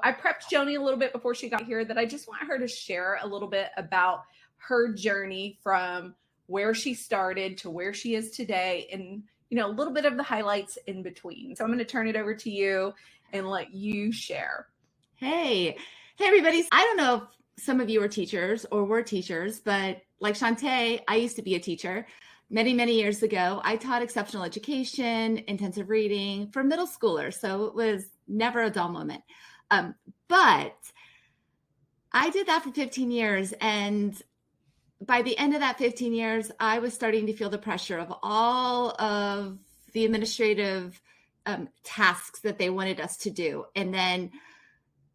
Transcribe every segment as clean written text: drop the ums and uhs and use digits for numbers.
I prepped Joanie a little bit before she got here that I just want her to share a little bit about her journey from where she started to where she is today, and a little bit of the highlights in between. So I'm going to turn it over to you and let you share. Hey everybody. I don't know if some of you are teachers or were teachers, but like Shawntay, I used to be a teacher many, many years ago. I taught exceptional education, intensive reading for middle schoolers. So it was never a dull moment. But I did that for 15 years. And by the end of that 15 years, I was starting to feel the pressure of all of the administrative tasks that they wanted us to do. And then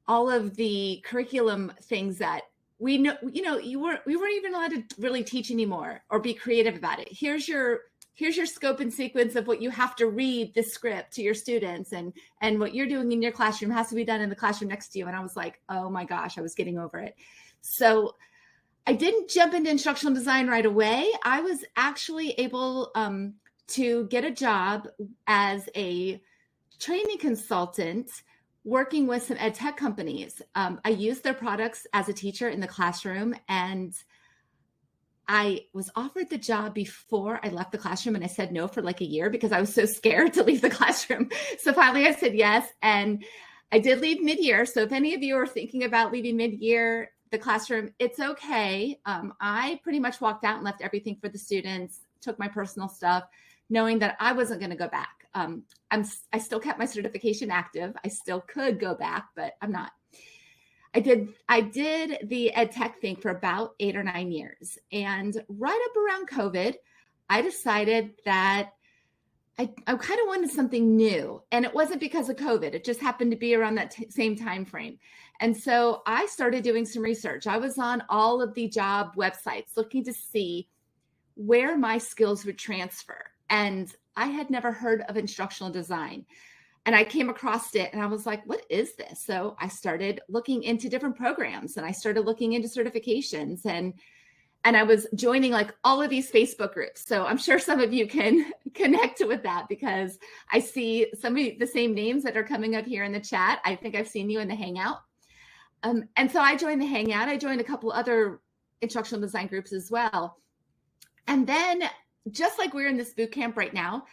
all of the curriculum things that we weren't even allowed to really teach anymore or be creative about it. Here's your scope and sequence of what you have to read this script to your students, and what you're doing in your classroom has to be done in the classroom next to you. And I was like, oh my gosh, I was getting over it. So I didn't jump into instructional design right away. I was actually able to get a job as a training consultant working with some ed tech companies. I used their products as a teacher in the classroom, and I was offered the job before I left the classroom, and I said no for like a year because I was so scared to leave the classroom. So finally I said yes, and I did leave mid-year. So if any of you are thinking about leaving mid-year the classroom, it's okay. I pretty much walked out and left everything for the students, took my personal stuff, knowing that I wasn't going to go back. I still kept my certification active. I still could go back, but I'm not. I did the ed tech thing for about 8 or 9 years. And right up around COVID, I decided that I kind of wanted something new. And it wasn't because of COVID. It just happened to be around that same time frame. And so I started doing some research. I was on all of the job websites looking to see where my skills would transfer. And I had never heard of instructional design. And I came across it and I was like, what is this? So I started looking into different programs, and I started looking into certifications, and I was joining like all of these Facebook groups. So I'm sure some of you can connect with that because I see some of the same names that are coming up here in the chat. I think I've seen you in the Hangout. And so I joined the Hangout. I joined a couple other instructional design groups as well. And then just like we're in this boot camp right now,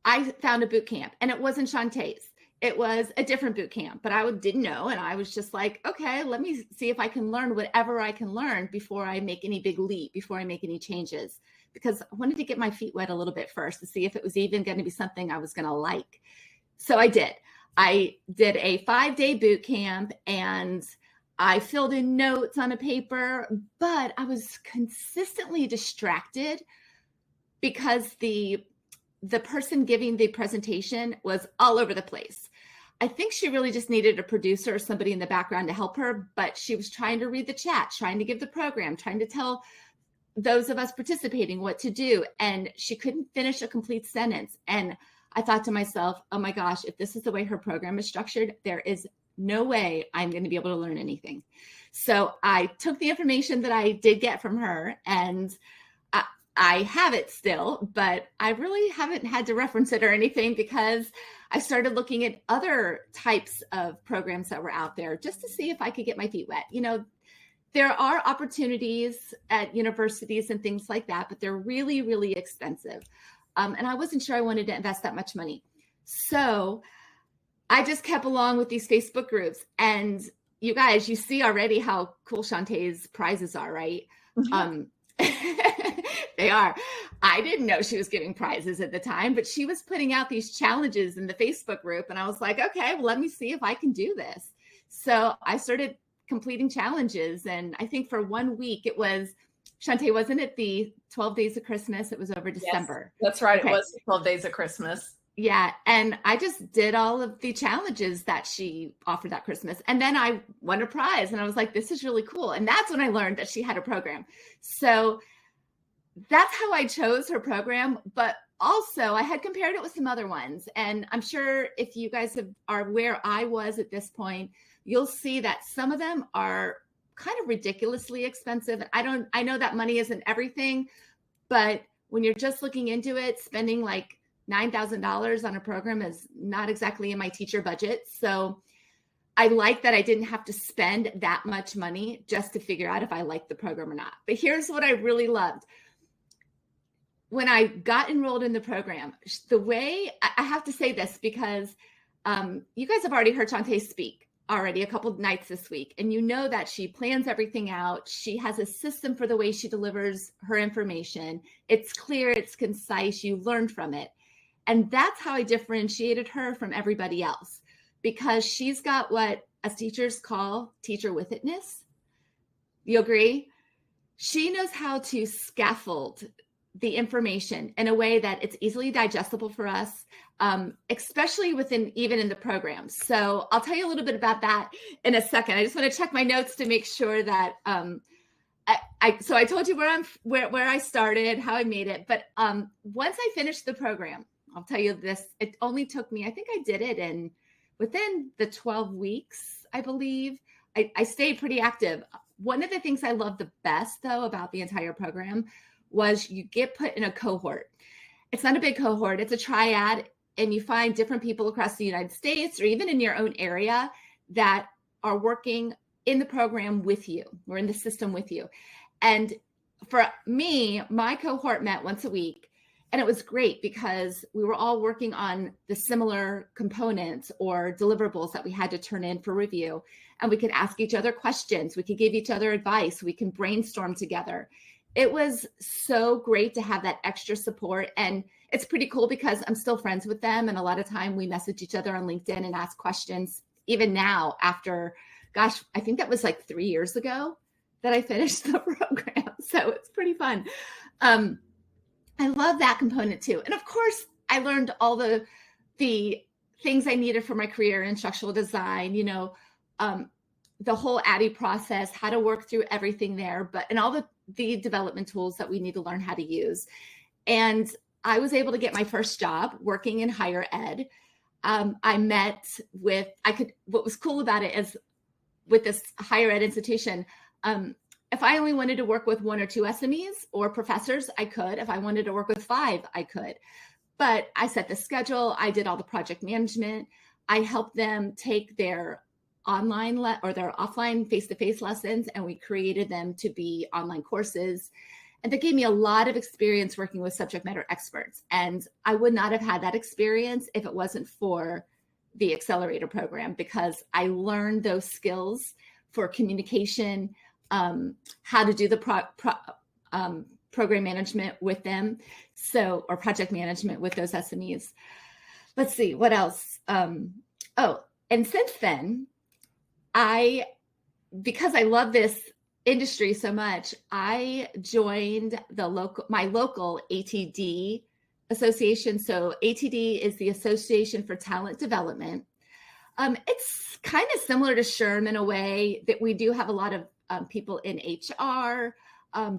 I found a boot camp, and it wasn't Shawntay's. It was a different boot camp, but I didn't know. And I was just like, okay, let me see if I can learn whatever I can learn before I make any big leap, before I make any changes, because I wanted to get my feet wet a little bit first to see if it was even going to be something I was going to like. So I did. I did a 5-day boot camp, and I filled in notes on a paper, but I was consistently distracted because the person giving the presentation was all over the place. I think she really just needed a producer or somebody in the background to help her, but she was trying to read the chat, trying to give the program, trying to tell those of us participating what to do. And she couldn't finish a complete sentence. And I thought to myself, oh my gosh, if this is the way her program is structured, there is no way I'm going to be able to learn anything. So I took the information that I did get from her, and I have it still, but I really haven't had to reference it or anything because I started looking at other types of programs that were out there just to see if I could get my feet wet. There are opportunities at universities and things like that, but they're really, really expensive. And I wasn't sure I wanted to invest that much money. So I just kept along with these Facebook groups. And you guys, you see already how cool Shawntay's prizes are, right? Mm-hmm. They are. I didn't know she was giving prizes at the time, but she was putting out these challenges in the Facebook group. And I was like, okay, well, let me see if I can do this. So I started completing challenges. And I think for 1 week, it was, Shawntay, wasn't it the 12 days of Christmas? It was over December. Yes, that's right. Okay. It was 12 days of Christmas. Yeah. And I just did all of the challenges that she offered that Christmas. And then I won a prize, and I was like, this is really cool. And that's when I learned that she had a program. So that's how I chose her program. But also I had compared it with some other ones. And I'm sure if you guys are where I was at this point, you'll see that some of them are kind of ridiculously expensive. I know that money isn't everything, but when you're just looking into it, spending like $9,000 on a program is not exactly in my teacher budget. So I like that I didn't have to spend that much money just to figure out if I liked the program or not. But here's what I really loved. When I got enrolled in the program, the way I have to say this because you guys have already heard Shawntay speak already a couple of nights this week, and you know that she plans everything out. She has a system for the way she delivers her information. It's clear, it's concise, you learn from it. And that's how I differentiated her from everybody else, because she's got what as teachers call teacher with-it-ness. You agree? She knows how to scaffold the information in a way that it's easily digestible for us, especially even in the program. So I'll tell you a little bit about that in a second. I just want to check my notes to make sure that so I told you where I started, how I made it. But once I finished the program, I'll tell you this, it only took me, I think I did it within the 12 weeks, I believe. I stayed pretty active. One of the things I love the best, though, about the entire program was you get put in a cohort. It's not a big cohort, it's a triad, and you find different people across the United States or even in your own area that are working in the program with you or in the system with you. And for me, my cohort met once a week. And it was great because we were all working on the similar components or deliverables that we had to turn in for review. And we could ask each other questions. We could give each other advice. We can brainstorm together. It was so great to have that extra support. And it's pretty cool because I'm still friends with them. And a lot of time we message each other on LinkedIn and ask questions. Even now after, gosh, I think that was like 3 years ago that I finished the program. So it's pretty fun. I love that component too. And of course, I learned all the things I needed for my career in instructional design, the whole ADDIE process, how to work through everything there, and all the development tools that we need to learn how to use. And I was able to get my first job working in higher ed. I met with, what was cool about it is with this higher ed institution, if I only wanted to work with 1 or 2 SMEs or professors, I could. If I wanted to work with 5, I could. But I set the schedule. I did all the project management. I helped them take their online or their offline face-to-face lessons, and we created them to be online courses. And that gave me a lot of experience working with subject matter experts. And I would not have had that experience if it wasn't for the Accelerator program, because I learned those skills for communication, how to do the program management with them, or project management with those SMEs. Let's see, what else? And since then, because I love this industry so much, I joined my local ATD association. So ATD is the Association for Talent Development. It's kind of similar to SHRM in a way that we do have a lot of people in HR,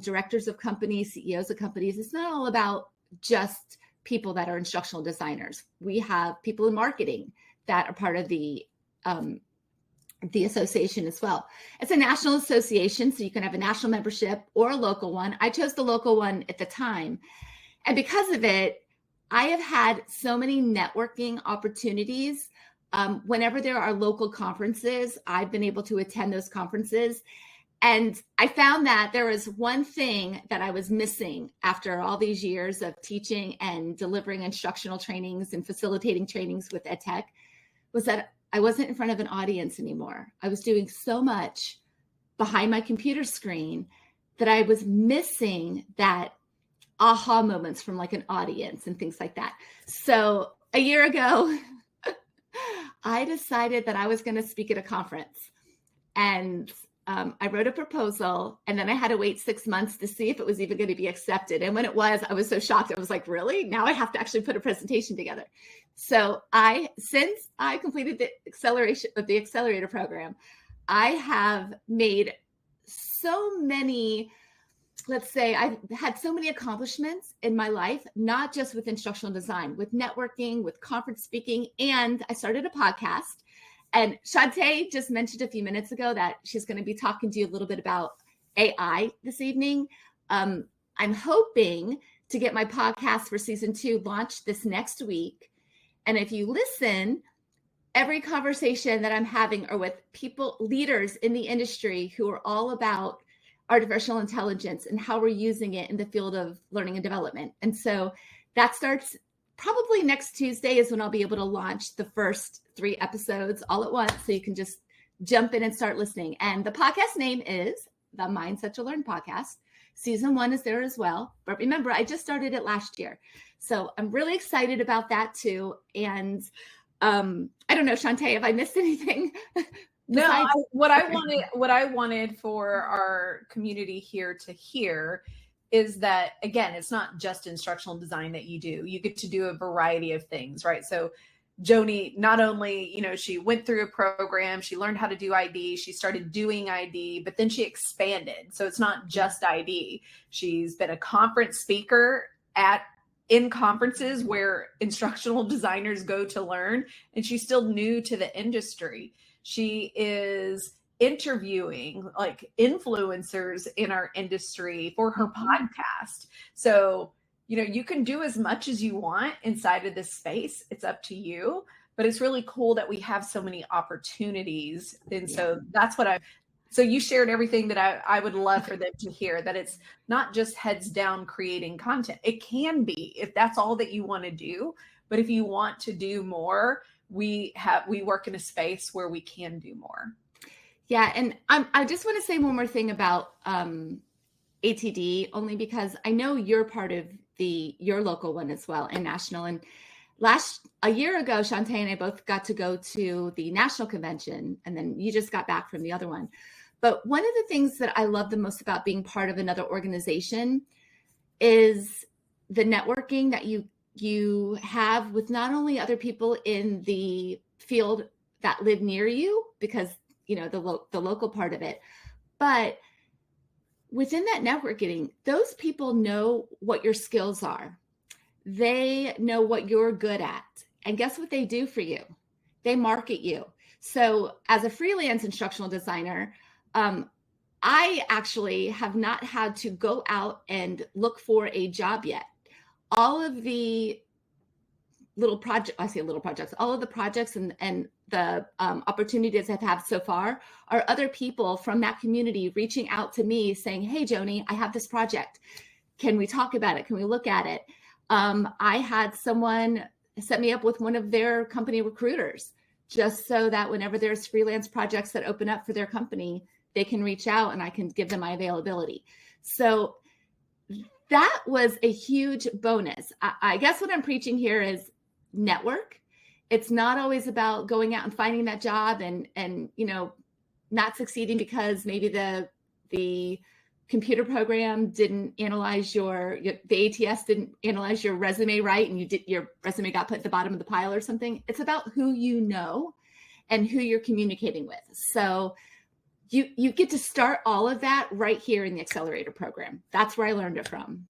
directors of companies, CEOs of companies. It's not all about just people that are instructional designers. We have people in marketing that are part of the association as well. It's a national association, so you can have a national membership or a local one. I chose the local one at the time. And because of it, I have had so many networking opportunities. Whenever there are local conferences, I've been able to attend those conferences. And I found that there was one thing that I was missing after all these years of teaching and delivering instructional trainings and facilitating trainings with EdTech, was that I wasn't in front of an audience anymore. I was doing so much behind my computer screen that I was missing that aha moments from like an audience and things like that. So a year ago, I decided that I was going to speak at a conference, and I wrote a proposal, and then I had to wait 6 months to see if it was even going to be accepted. And when it was, I was so shocked. I was like, really? Now I have to actually put a presentation together. So since I completed the Accelerator program, I have made so many, let's say I've had so many accomplishments in my life, not just with instructional design, with networking, with conference speaking, and I started a podcast. And Shawntay just mentioned a few minutes ago that she's going to be talking to you a little bit about AI this evening. I'm hoping to get my podcast for season 2 launched this next week. And if you listen, every conversation that I'm having are with people, leaders in the industry who are all about artificial intelligence and how we're using it in the field of learning and development. And so that starts probably next Tuesday is when I'll be able to launch the first 3 episodes all at once. So you can just jump in and start listening. And the podcast name is the Mindset to Learn podcast. Season 1 is there as well. But remember, I just started it last year. So I'm really excited about that too. And I don't know, Shawntay, have I missed anything? No, what I wanted for our community here to hear is that, again, it's not just instructional design that you do. You get to do a variety of things, right? So Joanie, not only, she went through a program, she learned how to do ID, she started doing ID, but then she expanded. So it's not just ID. She's been a conference speaker in conferences where instructional designers go to learn, and she's still new to the industry. She is interviewing like influencers in our industry for her podcast. So, you can do as much as you want inside of this space. It's up to you, but it's really cool that we have so many opportunities. And so that's what so you shared everything that I would love for them to hear, that it's not just heads down creating content. It can be if that's all that you want to do. But if you want to do more, we work in a space where we can do more. Yeah. And I just want to say one more thing about ATD, only because I know you're part of your local one as well, and national. And a year ago, Shawntay and I both got to go to the national convention, and then you just got back from the other one. But one of the things that I love the most about being part of another organization is the networking that you have with not only other people in the field that live near you, because the local part of it, but within that networking, those people know what your skills are. They know what you're good at. And guess what they do for you? They market you. So as a freelance instructional designer, I actually have not had to go out and look for a job yet. All of the all of the projects and the opportunities I've had so far are other people from that community reaching out to me saying, hey, Joanie, I have this project. Can we talk about it? Can we look at it? I had someone set me up with one of their company recruiters, just so that whenever there's freelance projects that open up for their company, they can reach out and I can give them my availability. So that was a huge bonus. I guess what I'm preaching here is network. It's not always about going out and finding that job and not succeeding because maybe the computer program didn't analyze the ATS didn't analyze your resume right, and your resume got put at the bottom of the pile or something. It's about who you know and who you're communicating with. So you get to start all of that right here in the Accelerator program. That's where I learned it from.